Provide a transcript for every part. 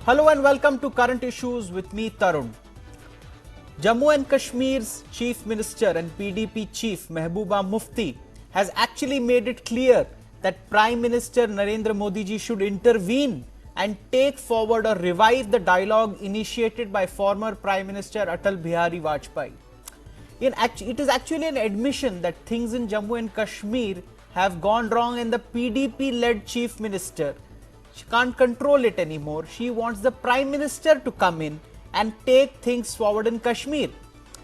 Hello and welcome to Current Issues with me, Tarun. Jammu and Kashmir's Chief Minister and PDP Chief Mehbooba Mufti has actually made it clear that Prime Minister Narendra Modi ji should intervene and take forward or revive the dialogue initiated by former Prime Minister Atal Bihari Vajpayee. It is actually an admission that things in Jammu and Kashmir have gone wrong and the PDP-led Chief Minister, she can't control it anymore. She wants the Prime Minister to come in and take things forward in Kashmir.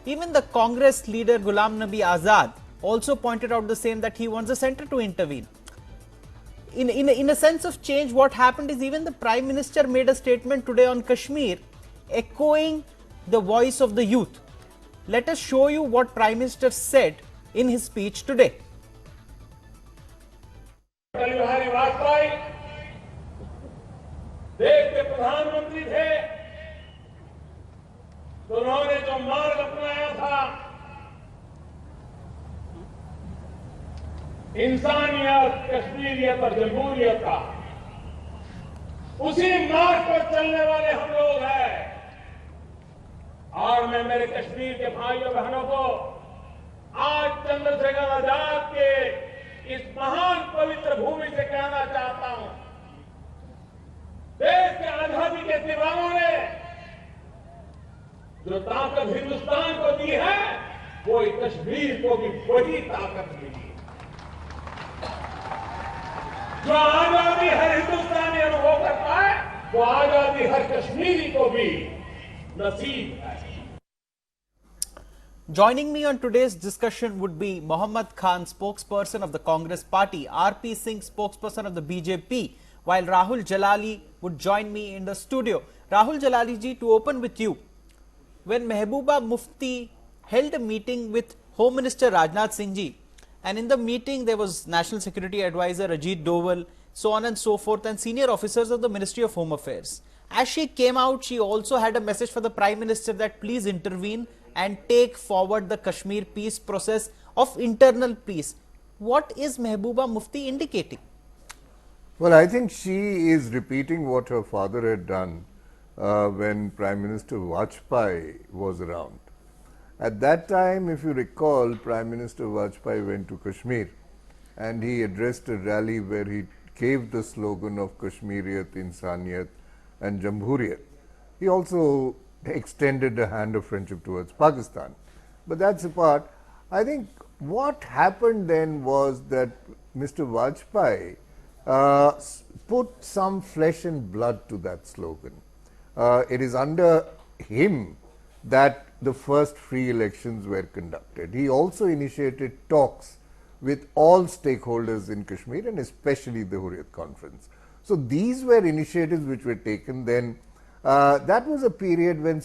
Even the Congress leader Ghulam Nabi Azad also pointed out the same, that he wants the centre to intervene. In a sense of change, what happened is even the Prime Minister made a statement today on Kashmir echoing the voice of the youth. Let us show you what Prime Minister said in his speech today. देश के प्रधानमंत्री थे तो उन्होंने जो मार्ग अपनाया था इंसानियत, कश्मीरियत और जमहूरियत का, उसी मार्ग पर चलने वाले हम लोग हैं। और मैं मेरे कश्मीर के भाइयों बहनों को आज चंद्रशेखर आजाद के इस महान पवित्र भूमि से कहना चाहता हूं, देश के आजादी के दीवानों ने जो ताकत हिंदुस्तान को दी है, वो कश्मीर को भी वही ताकत मिली। जो आजादी हर हिंदुस्तानी अनुभव करता है, वो आजादी हर कश्मीरी को भी नसीब है। Joining me on today's discussion would be Mohammad Khan, spokesperson of the Congress Party, RP Singh, spokesperson of the BJP, while Rahul Jalali would join me in the studio. Rahul Jalali ji, to open with you, when Mehbooba Mufti held a meeting with Home Minister Rajnath Singh ji, and in the meeting there was National Security Advisor Ajit Doval, so on and so forth, and senior officers of the Ministry of Home Affairs. As she came out, she also had a message for the Prime Minister that please intervene and take forward the Kashmir peace process of internal peace. What is Mehbooba Mufti indicating? Well, I think she is repeating what her father had done when Prime Minister Vajpayee was around. At that time, if you recall, Prime Minister Vajpayee went to Kashmir and he addressed a rally where he gave the slogan of Kashmiriyat, Insaniyat and Jamhuriyat. He also extended a hand of friendship towards Pakistan. But that's apart. I think what happened then was that Mr. Vajpayee put some flesh and blood to that slogan. It is under him that the first free elections were conducted. He also initiated talks with all stakeholders in Kashmir and especially the Hurriyat Conference. So these were initiatives which were taken then. That was a period when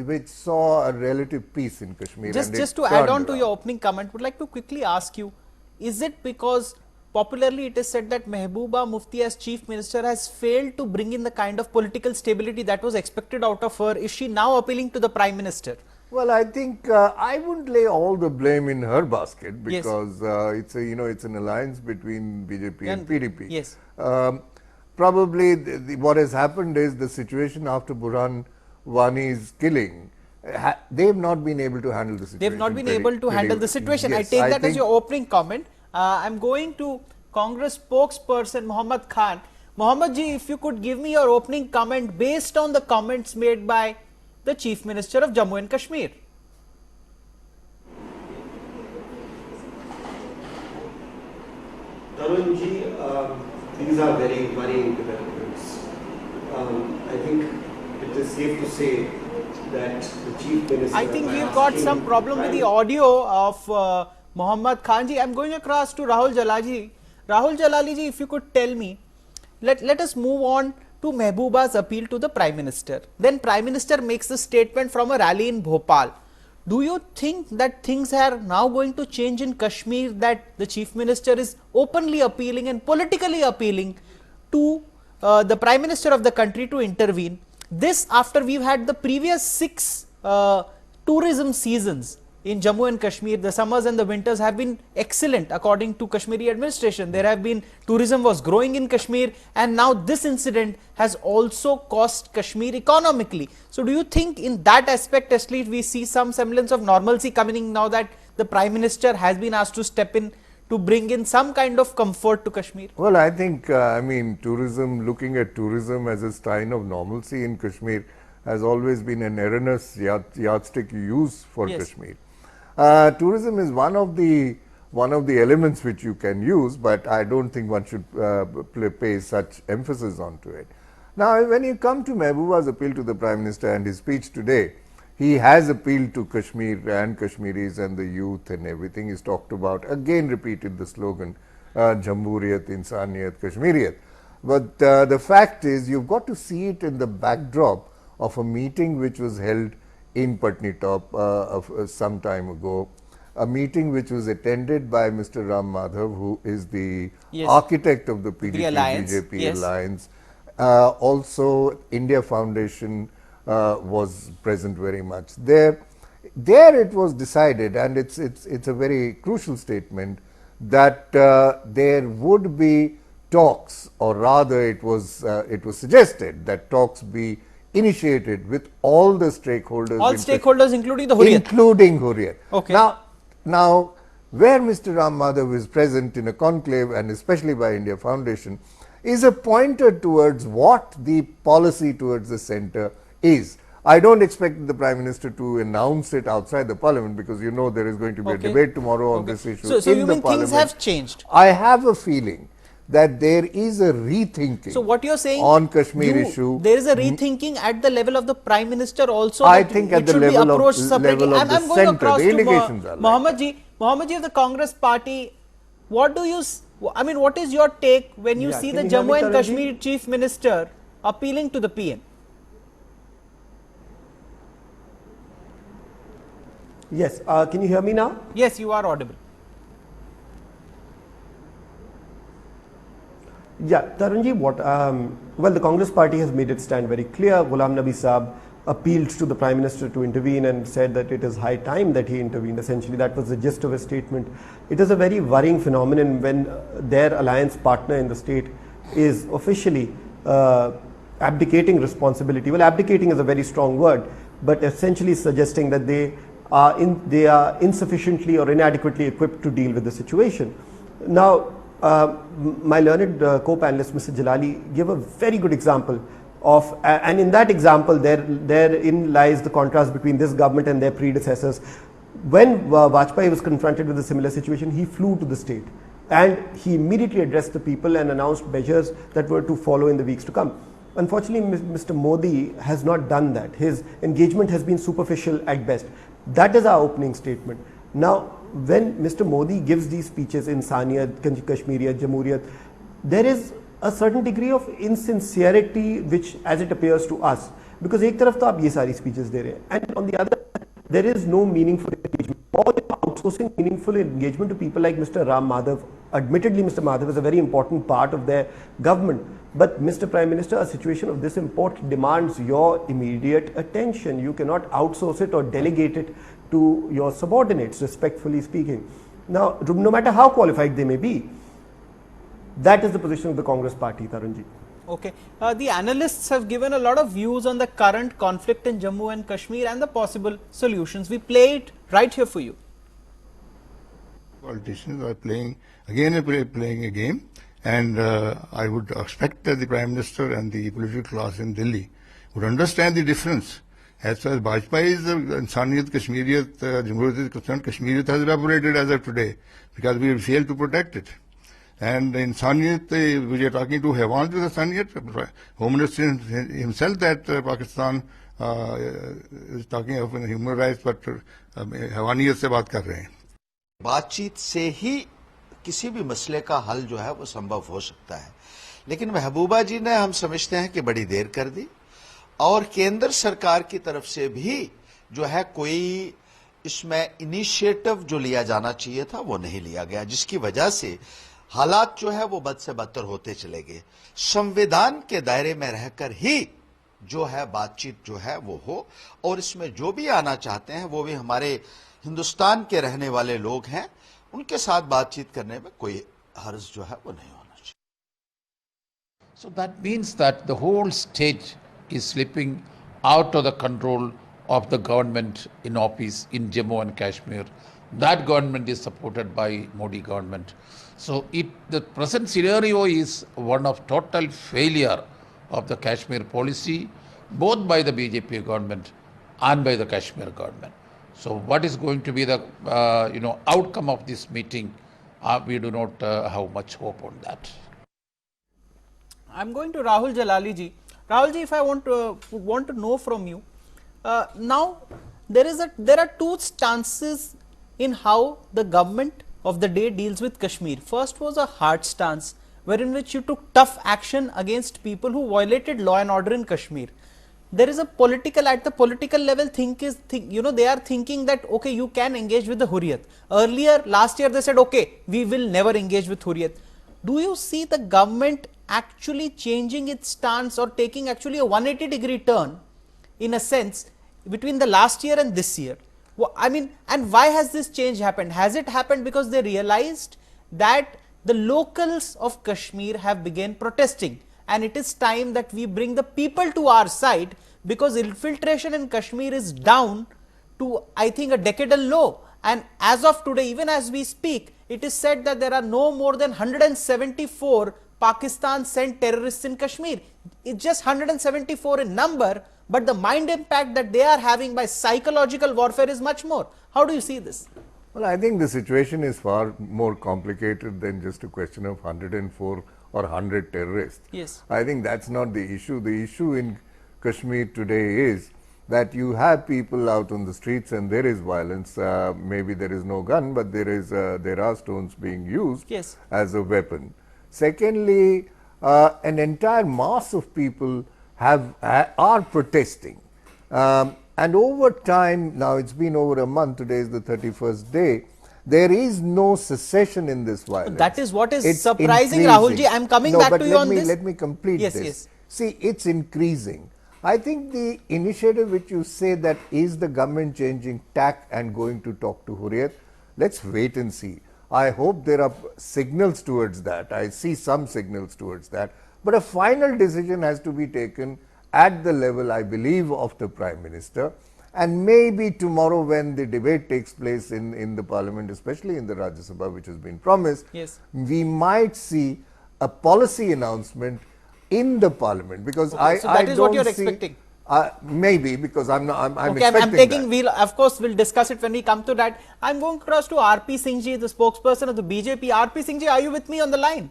which saw a relative peace in Kashmir. Just to add on to your opening comment, would like to quickly ask you, is it because popularly it is said that Mehbooba Mufti as Chief Minister has failed to bring in the kind of political stability that was expected out of her? Is she now appealing to the Prime Minister? Well, I think I wouldn't lay all the blame in her basket because it's it's an alliance between BJP and PDP. Yes. Probably what has happened is the situation after Burhan Wani's killing, they have not been able to handle the situation. They have not been able to handle the situation. Yes, I take that as your opening comment. I'm going to Congress spokesperson Mohammad Khan. Mohammad ji, if you could give me your opening comment based on the comments made by the Chief Minister of Jammu and Kashmir. Tarun ji, these are very worrying developments. I think it is safe to say that the Chief Minister... I think we've got some problem with the audio of Mohammad Khan ji. I'm going across to Rahul Jalali. Rahul Jalali ji, if you could tell me, let us move on to Mehbooba's appeal to the Prime Minister. Then Prime Minister makes a statement from a rally in Bhopal. Do you think that things are now going to change in Kashmir, that the Chief Minister is openly appealing and politically appealing to the Prime Minister of the country to intervene? This after we've had the previous 6 tourism seasons in Jammu and Kashmir, the summers and the winters have been excellent according to Kashmiri administration. There have been, tourism was growing in Kashmir, and now this incident has also cost Kashmir economically. So do you think in that aspect at least we see some semblance of normalcy coming now that the Prime Minister has been asked to step in to bring in some kind of comfort to Kashmir? Well, I think, tourism, looking at tourism as a sign of normalcy in Kashmir has always been an erroneous yardstick used for Kashmir. Tourism is one of the elements which you can use, but I don't think one should pay such emphasis onto it. Now, when you come to Mehbooba's appeal to the Prime Minister and his speech today, he has appealed to Kashmir and Kashmiris and the youth and everything. He's talked about, again repeated the slogan, Jamhuriyat, Insaniyat, Kashmiriyat. But the fact is, you've got to see it in the backdrop of a meeting which was held in Patnitop some time ago, a meeting which was attended by Mr. Ram Madhav, who is the architect of the PDP-BJP alliance. Also, India Foundation was present very much. There it was decided, and it's a very crucial statement, that there would be talks, or rather it was suggested that talks be initiated with all the stakeholders. All stakeholders, including the Hurriyat. Including Hurriyat. Okay. Now, where Mr. Ram Madhav is present in a conclave, and especially by India Foundation, is a pointer towards what the policy towards the centre is. I don't expect the Prime Minister to announce it outside the Parliament, because you know there is going to be a debate tomorrow on this issue. So you mean things have changed? I have a feeling that there is a rethinking. So what you're saying on Kashmir issue, there is a rethinking at the level of the Prime Minister also. I think at the level of the centre, the indications are Mohammed ji of the Congress Party, what do you, what is your take when you see the Jammu and Kashmir Chief Minister appealing to the PM? Yes, can you hear me now? Yes, you are audible. Yeah, Tarunji, well, the Congress party has made its stand very clear. Ghulam Nabi Saab appealed to the Prime Minister to intervene and said that it is high time that he intervened. Essentially, that was the gist of his statement. It is a very worrying phenomenon when their alliance partner in the state is officially abdicating responsibility. Well, abdicating is a very strong word, but essentially suggesting that they are insufficiently or inadequately equipped to deal with the situation. Now, my learned co-panelist, Mr. Jalali, gave a very good example of, and in that example, therein lies the contrast between this government and their predecessors. When Vajpayee was confronted with a similar situation, he flew to the state and he immediately addressed the people and announced measures that were to follow in the weeks to come. Unfortunately, Mr. Modi has not done that. His engagement has been superficial at best. That is our opening statement. Now, when Mr. Modi gives these speeches in Insaniyat, Kashmiriyat, Jamhuriyat, there is a certain degree of insincerity which, as it appears to us, because एक तरफ तो आप ये सारी speeches दे रहे हैं, and on the other, there is no meaningful engagement or outsourcing meaningful engagement to people like Mr. Ram Madhav. Admittedly, Mr. Madhav is a very important part of their government, but Mr. Prime Minister, a situation of this import demands your immediate attention. You cannot outsource it or delegate it to your subordinates, respectfully speaking. Now, no matter how qualified they may be, that is the position of the Congress party, Tarunji. Okay. The analysts have given a lot of views on the current conflict in Jammu and Kashmir and the possible solutions. We play it right here for you. Politicians are playing a game, and I would expect that the Prime Minister and the political class in Delhi would understand the difference. As far as Vajpayee's Insaniyat, Kashmiriyat, Jamhuriyat is concerned, Kashmiriyat has evaporated as of today because we have failed to protect it. And Insaniyat, we are talking to Hewan with Insaniyat, Home Minister himself that Pakistan is talking of human rights, but Hewaniyat se baat kar rahe hain. बातचीत से ही किसी भी मसले का हल जो है वो संभव हो सकता है, लेकिन महबूबा जी ने हम समझते हैं कि बड़ी देर कर दी, और केंद्र सरकार की तरफ से भी जो है कोई इसमें इनिशिएटिव जो लिया जाना चाहिए था वो नहीं लिया गया, जिसकी वजह से हालात जो है वो बद से बदतर होते चले गए। संविधान के दायरे में रहकर ही जो है बातचीत जो है वो हो, और इसमें जो भी आना चाहते हैं वो भी हमारे हिंदुस्तान के रहने वाले लोग हैं, उनके साथ बातचीत करने में कोई हर्ज जो है वो नहीं होना चाहिए. So that means that the whole state is slipping out of the control of the government in office in Jammu and Kashmir. That government is supported by Modi government. So the present scenario is one of total failure of the Kashmir policy, both by the BJP government and by the Kashmir government. So what is going to be the outcome of this meeting? We do not have much hope on that. I'm going to Rahul Jalali ji. Rahul ji, if I want to know from you, now there are two stances in how the government of the day deals with Kashmir. First was a hard stance, wherein which you took tough action against people who violated law and order in Kashmir. There is a at the political level, they are thinking that, okay, you can engage with the Hurriyat. Earlier, last year, they said, okay, we will never engage with Hurriyat. Do you see the government actually changing its stance or taking actually a 180-degree turn, in a sense, between the last year and this year? I mean, and why has this change happened? Has it happened because they realized that the locals of Kashmir have begun protesting, and it is time that we bring the people to our side, because infiltration in Kashmir is down to, I think, a decadal low. And as of today, even as we speak, it is said that there are no more than 174 Pakistan sent terrorists in Kashmir. It's just 174 in number, but the mind impact that they are having by psychological warfare is much more. How do you see this? Well, I think the situation is far more complicated than just a question of 104 or 100 terrorists. Yes. I think that's not the issue. The issue in Kashmir today is that you have people out on the streets and there is violence. Maybe there is no gun, but there are stones being used as a weapon. Secondly, an entire mass of people are protesting. And over time, now it's been over a month, today is the 31st day, there is no cessation in this violence. That is what is surprising, Rahul ji. I am coming back to you on this. Let me complete this. Yes. See, it's increasing. I think the initiative which you say, that is the government changing tack and going to talk to Hurriyat, let's wait and see. I hope there are signals towards that. I see some signals towards that. But a final decision has to be taken at the level, I believe, of the Prime Minister. And maybe tomorrow, when the debate takes place in the Parliament, especially in the Rajya Sabha, which has been promised, we might see a policy announcement in the Parliament, because so that is what you're expecting. Maybe, because I'm okay, expecting I'm taking. that. Of course, we'll discuss it when we come to that. I'm going across to RP Singh ji, the spokesperson of the BJP. RP Singh ji, are you with me on the line?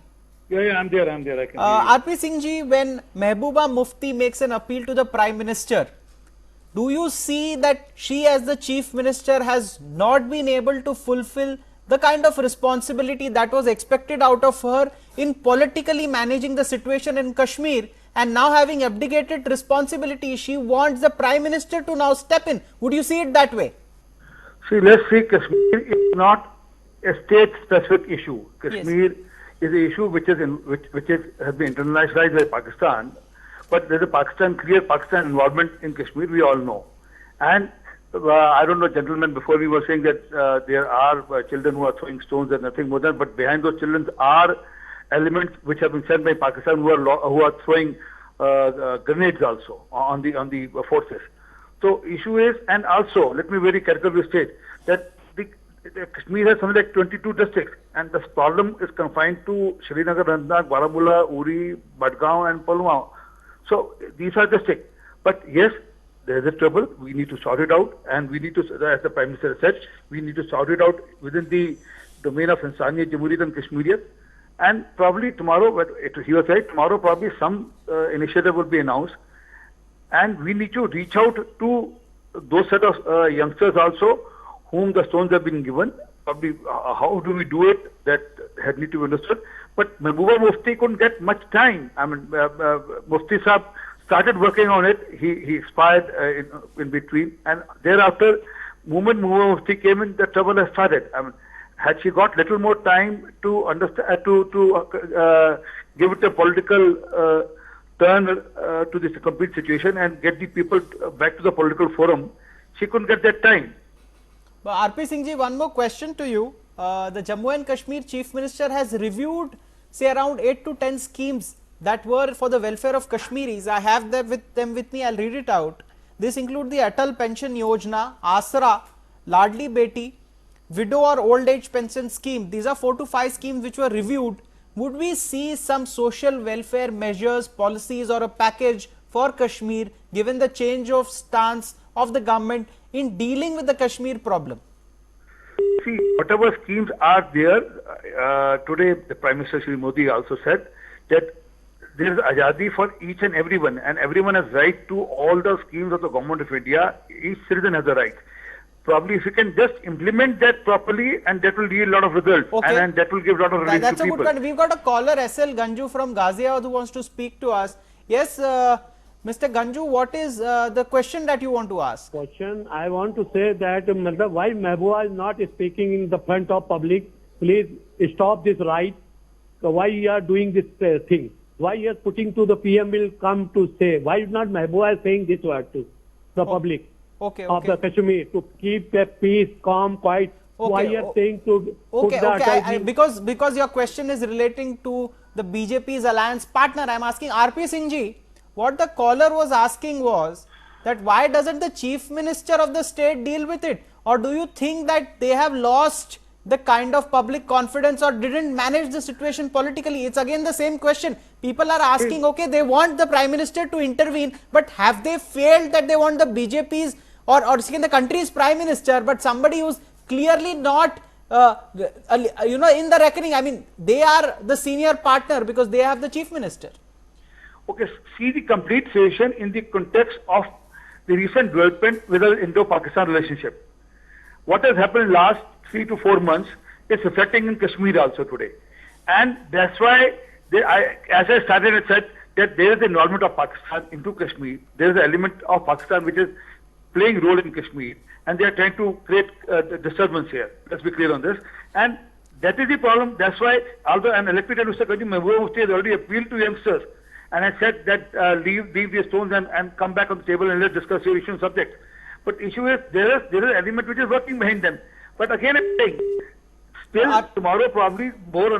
Yeah, I'm there. I can hear you. RP Singh ji, when Mehbooba Mufti makes an appeal to the Prime Minister, do you see that she, as the Chief Minister, has not been able to fulfill the kind of responsibility that was expected out of her in politically managing the situation in Kashmir, and now having abdicated responsibility, she wants the Prime Minister to now step in? Would you see it that way? See, let's see, Kashmir is not a state-specific issue. Kashmir is an issue which has been internalized by Pakistan, but there's a clear Pakistan involvement in Kashmir, we all know. And I don't know, gentlemen, before we were saying that there are children who are throwing stones and nothing more than, but behind those children are elements which have been sent by Pakistan who are throwing grenades also on the forces. So issue is, and also let me very categorically state that Kashmir has something like 22 districts, and this problem is confined to Srinagar, Randhanagar, Baramulla, Uri, Badgaon and Pulwama. So these are districts. But yes, there is a trouble. We need to sort it out, and we need to, as the Prime Minister said, we need to sort it out within the domain of Insaniyat, Jamhuriyat and Kashmiriyat. And probably tomorrow, he was right, tomorrow probably some initiative will be announced. And we need to reach out to those set of youngsters also whom the stones have been given. Probably how do we do it, that had need to be understood. But Mehbooba Mufti couldn't get much time. I mean, Mufti Saab started working on it. He expired in between. And thereafter, moment Mehbooba Mufti came in, the trouble has started. I mean, had she got little more time to understand, to give it a political turn to this complete situation and get the people back to the political forum, she couldn't get that time. RP Singh ji, one more question to you. The Jammu and Kashmir Chief Minister has reviewed, say, around 8 to 10 schemes that were for the welfare of Kashmiris. I have them with me. I'll read it out. This include the Atal Pension Yojana, Asra, Ladli Beti, Widow or Old Age Pension Scheme. These are 4 to 5 schemes which were reviewed. Would we see some social welfare measures, policies or a package for Kashmir given the change of stance of the government in dealing with the Kashmir problem? See, whatever schemes are there, today the Prime Minister Shri Modi also said that there is azadi for each and everyone has right to all the schemes of the government of India. Each citizen has a right. Probably if you can just implement that properly, and that will yield a lot of results, Okay. and that will give a lot of relief That's to a people. good point. We've got a caller, SL Ganju from Ghaziabad, who wants to speak to us. Yes, Mr. Ganju, what is the question that you want to ask? Question, I want to say that why Mehbooba is not speaking in the front of public? Please stop this right. So why you are doing this thing? Why you are putting to the PM will come to say? Why is not Mehbooba saying this word to the public of the Kashmir to keep the peace, calm, quiet? Why you are saying to put the because your question is relating to the BJP's alliance partner, I am asking RP Singh ji, what the caller was asking was that why doesn't the Chief Minister of the state deal with it? Or do you think that they have lost the kind of public confidence or didn't manage the situation politically? It's again the same question. People are asking, okay, they want the Prime Minister to intervene, but have they failed that they want the BJP's or the country's Prime Minister, but somebody who's clearly not in the reckoning? I mean, they are the senior partner because they have the Chief Minister. Okay, see the complete situation in the context of the recent development with the Indo-Pakistan relationship. What has happened in last 3 to 4 months is affecting in Kashmir also today. And that's why, as I started, I said that there is the involvement of Pakistan into Kashmir. There is an element of Pakistan which is playing role in Kashmir. And they are trying to create disturbance here. Let's be clear on this. And that is the problem. That's why, although I'm elected and Mr. Kaji Mehbooba Mufti has already appealed to youngsters. And I said that leave these stones and come back on the table and let's discuss your issue and subject. But issue is there is an element which is working behind them. But again, I'm saying, still tomorrow probably more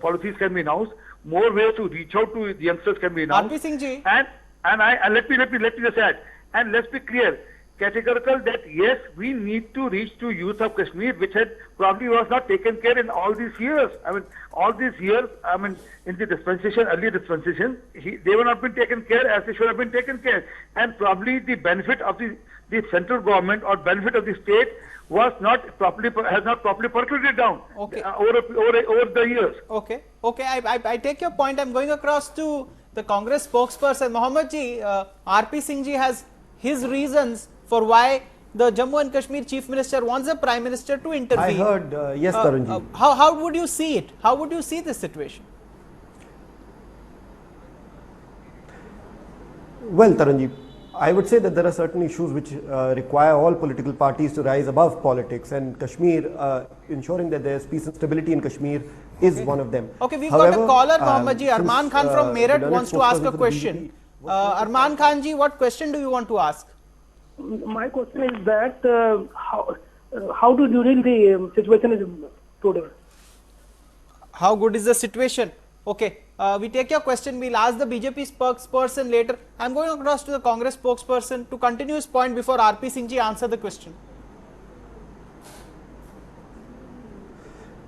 policies can be announced, more ways to reach out to the youngsters can be announced. RP Singh ji. And let me just add, and let's be clear, categorical that yes, we need to reach to youth of Kashmir, which had probably was not taken care in all these years. I mean, all these years, in the dispensation, early dispensation, they were not been taken care as they should have been taken care. And probably the benefit of the central government or benefit of the state has not properly percolated down over the years. Okay, I take your point. I'm going across to the Congress spokesperson, Mohammed ji. RP Singh ji has his reasons for why the Jammu and Kashmir Chief Minister wants the Prime Minister to intervene. I heard, yes, Tarun ji. How would you see it? How would you see this situation? Well, Tarun ji, I would say that there are certain issues which require all political parties to rise above politics, and Kashmir, ensuring that there is peace and stability in Kashmir is one of them. Okay, we've got a caller, Mohammed ji. Arman Khan from Meerut wants to ask a question. Arman Khan ji, what question do you want to ask? My question is that how do you read the situation is today? How good is the situation? Okay, we take your question. We'll ask the BJP spokesperson later. I'm going across to the Congress spokesperson to continue his point before RP Singh ji answer the question.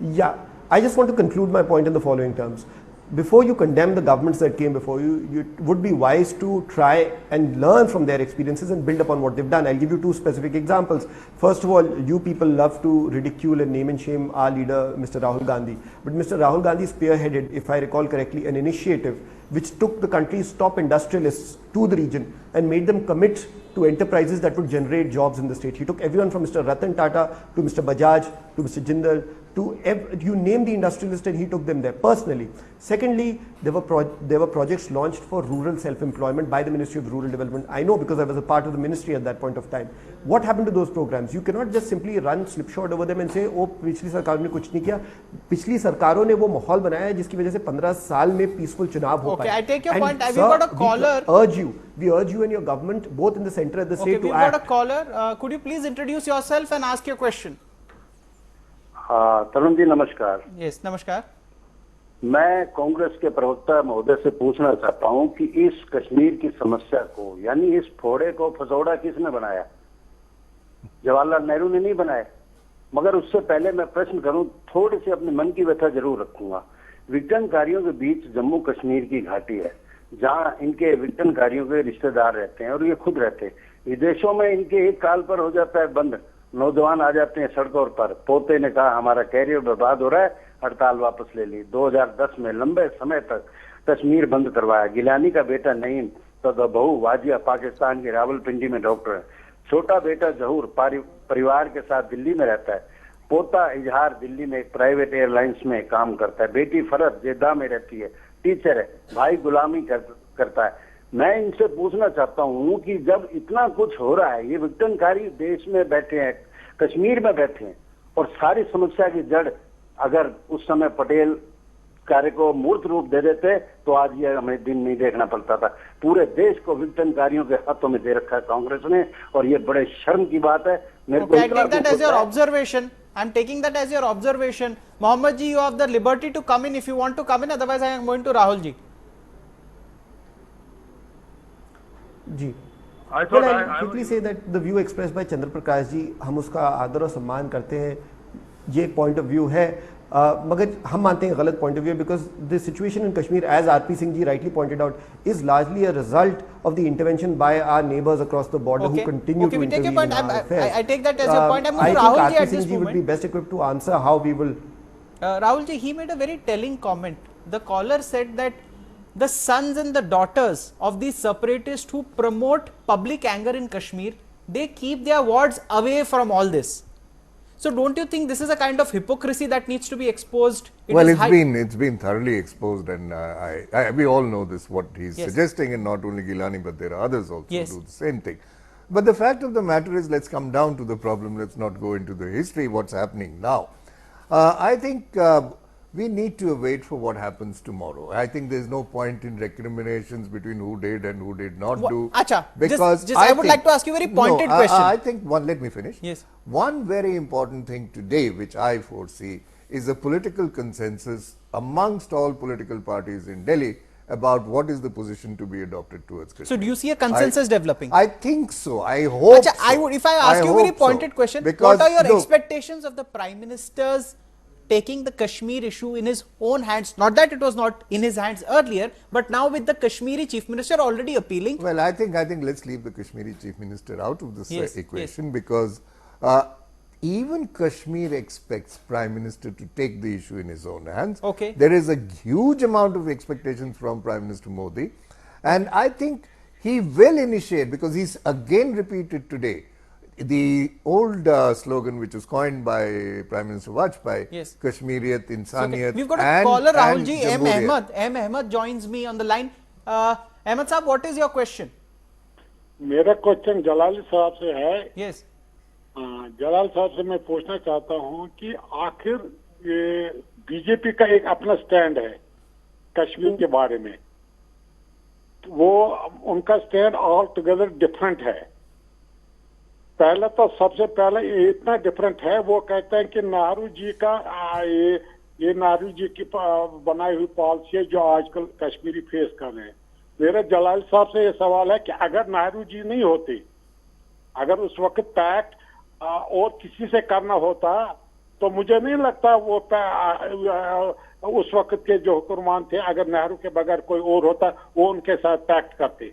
Yeah, I just want to conclude my point in the following terms. Before you condemn the governments that came before you, it would be wise to try and learn from their experiences and build upon what they've done. I'll give you two specific examples. First of all, you people love to ridicule and name and shame our leader, Mr. Rahul Gandhi. But Mr. Rahul Gandhi spearheaded, if I recall correctly, an initiative which took the country's top industrialists to the region and made them commit to enterprises that would generate jobs in the state. He took everyone from Mr. Ratan Tata to Mr. Bajaj to Mr. Jindal you name the industrialist and he took them there personally. Secondly, there were projects launched for rural self-employment by the Ministry of Rural Development. I know because I was a part of the ministry at that point of time. What happened to those programs? You cannot just simply run slipshod over them and say, oh, पिछली सरकार ने कुछ नहीं किया. पिछली सरकारों ने वो माहौल बनाया जिसकी वजह से 15 साल में peaceful चुनाव हो पाए. Okay, I take your point. We've got a caller. We urge you and your government, both in the center and the state, to act. We've got a caller. Could you please introduce yourself and ask your question? Tarun ji नमस्कार। Yes नमस्कार। मैं कांग्रेस के प्रवक्ता महोदय से पूछना चाहता हूं कि इस कश्मीर की समस्या को यानी इस फोड़े को फसौड़ा किसने बनाया? जवाहरलाल नेहरू ने नहीं बनाया। मगर उससे पहले मैं प्रश्न करूं, थोड़ी सी अपने मन की व्यथा जरूर रखूंगा। विघटनकारियों के बीच जम्मू कश्मीर की घाटी है जहां इनके विघटनकारियों के रिश्तेदार रहते हैं और ये खुद रहते हैं। विदेशों में इनके एक काल पर हो जाता है बंद, नौजवान आ जाते हैं सड़कों पर। पोते ने कहा हमारा कैरियर बर्बाद हो रहा है, हड़ताल वापस ले ली। 2010 में लंबे समय तक कश्मीर बंद करवाया। गिलानी का बेटा नईम तो बहू वाजिया पाकिस्तान के रावलपिंडी में डॉक्टर है। छोटा बेटा जहूर परिवार के साथ दिल्ली में रहता है। पोता इजहार दिल्ली में एक प्राइवेट एयरलाइंस में काम करता है। बेटी फरत जेद्दा में रहती है, टीचर है। भाई गुलामी करता है। मैं इनसे पूछना चाहता हूं कि जब इतना कुछ हो रहा है, ये विघटनकारी देश में बैठे हैं, कश्मीर में बैठे हैं, और सारी समस्या की जड़ अगर उस समय पटेल कार्य को मूर्त रूप दे देते तो आज ये हमें दिन नहीं देखना पड़ता था। पूरे देश को विघटनकारियों के हाथों में दे रखा है कांग्रेस ने, और ये बड़े शर्म की बात है। मेरे को I'm taking that as your observation. Mohammed ji, you have the liberty to come in if you want to come in. Otherwise, I am going to Rahul ji. Ji, well, I'll quickly say that the view expressed by Chandra Prakash ji, हम उसका आदर और सम्मान करते हैं। ये point of view है, मगर हम मानते हैं गलत point of view, because the situation in Kashmir, as RP Singh ji rightly pointed out, is largely a result of the intervention by our neighbors across the border who continue to intervene in our affairs. I take that as your point. I think Rahul ji at this moment would be best equipped to answer how we will. Rahul ji, he made a very telling comment. The caller said that the sons and the daughters of these separatists who promote public anger in Kashmir, they keep their wards away from all this. So don't you think this is a kind of hypocrisy that needs to be exposed? Well, it's been thoroughly exposed, and we all know this, what he's suggesting, and not only Gilani, but there are others also who do the same thing. But the fact of the matter is, let's come down to the problem. Let's not go into the history, what's happening now. I think we need to wait for what happens tomorrow. I think there's no point in recriminations between who did and who did not do. Acha, because I would like to ask you a very pointed question. I think let me finish. Yes. One very important thing today, which I foresee, is a political consensus amongst all political parties in Delhi about what is the position to be adopted towards Kashmir. So do you see a consensus developing? I think so. I hope so. If I ask you a very pointed question, what are your expectations of the Prime Minister's taking the Kashmir issue in his own hands? Not that it was not in his hands earlier, but now with the Kashmiri Chief Minister already appealing. Well, I think let's leave the Kashmiri Chief Minister out of this equation, because even Kashmir expects Prime Minister to take the issue in his own hands. Okay. There is a huge amount of expectations from Prime Minister Modi, and I think he will initiate, because he's again repeated today the old slogan which was coined by Prime Minister Vajpayee, Kashmiriyat, Insaniyat, we've got a caller, Rahul ji, M. Ahmed joins me on the line. Ahmed Saab, what is your question? मेरा question जलाल साहब से है। Yes. जलाल साहब से मैं पूछना चाहता हूं कि आखिर ये बीजेपी का एक अपना स्टैंड है कश्मीर के बारे में, वो उनका स्टैंड ऑल टुगेदर डिफरेंट है। पहले तो सबसे पहले इतना डिफरेंट है, वो कहते हैं कि नेहरू जी का ये नेहरू जी की बनाई हुई पॉलिसी है जो आजकल कश्मीरी फेस कर रहे हैं। मेरा जलाल साहब से ये सवाल है कि अगर नेहरू जी नहीं होते, अगर उस वक्त पैक्ट और किसी से करना होता, तो मुझे नहीं लगता वो उस वक्त के जो हुक्मरान थे, अगर नेहरू के बगैर कोई और होता वो उनके साथ पैक्ट करते।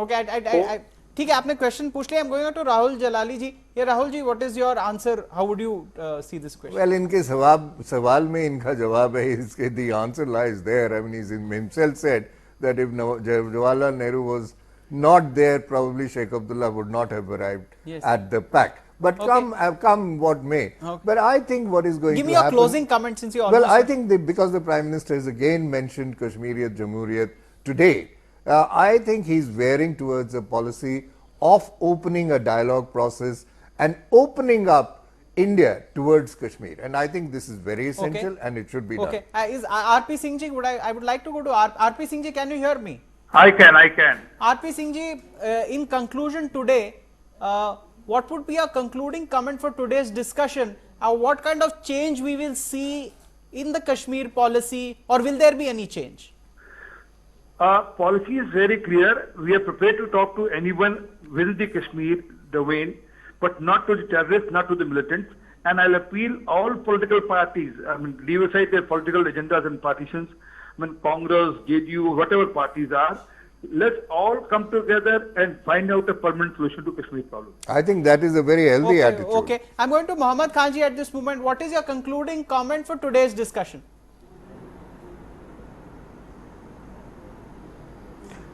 ओके, ठीक है, आपने क्वेश्चन पूछ लिया। I'm going to Rahul Jalali ji. Yeah, Rahul ji, what is your answer? How would you see this question? Well, इनके सवाल में इनका जवाब है, इसके the answer lies there. I mean, he himself said that if Jawaharlal Nehru was not there, probably Sheikh Abdullah would not have arrived at the pact. But come what may. Okay. But I think what is going Give to me your happen, closing comment since you almost... well, I think because the Prime Minister has again mentioned Kashmiriyat Jamhuriyat today, I think he's veering towards a policy of opening a dialogue process and opening up India towards Kashmir. And I think this is very essential and it should be done. Okay. Is RP Singh ji, I would like to go to RP Singh ji, can you hear me? I can. RP Singh ji, in conclusion today, what would be a concluding comment for today's discussion? What kind of change we will see in the Kashmir policy, or will there be any change? Policy is very clear. We are prepared to talk to anyone within the Kashmir domain, but not to the terrorists, not to the militants. And I'll appeal all political parties, leave aside their political agendas and partitions, Congress, JDU, whatever parties are, let's all come together and find out a permanent solution to Kashmir problem. I think that is a very healthy attitude. Okay. I'm going to Mohammad Khan ji at this moment. What is your concluding comment for today's discussion?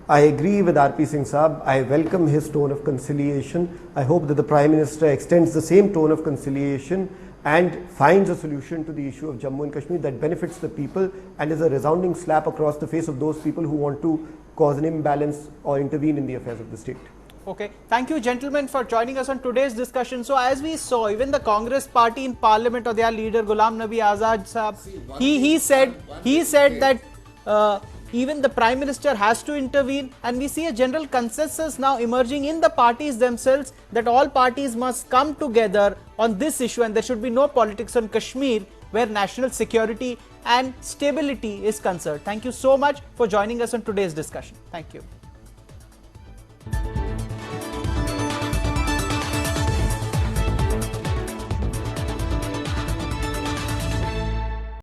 I agree with RP Singh Saab. I welcome his tone of conciliation. I hope that the Prime Minister extends the same tone of conciliation and finds a solution to the issue of Jammu and Kashmir that benefits the people and is a resounding slap across the face of those people who want to cause an imbalance or intervene in the affairs of the state. Okay. Thank you, gentlemen, for joining us on today's discussion. So, as we saw, even the Congress party in Parliament, or their leader Ghulam Nabi Azad Saab, he said that even the Prime Minister has to intervene, and we see a general consensus now emerging in the parties themselves that all parties must come together on this issue, and there should be no politics on Kashmir where national security and stability is concerned. Thank you so much for joining us on today's discussion. Thank you.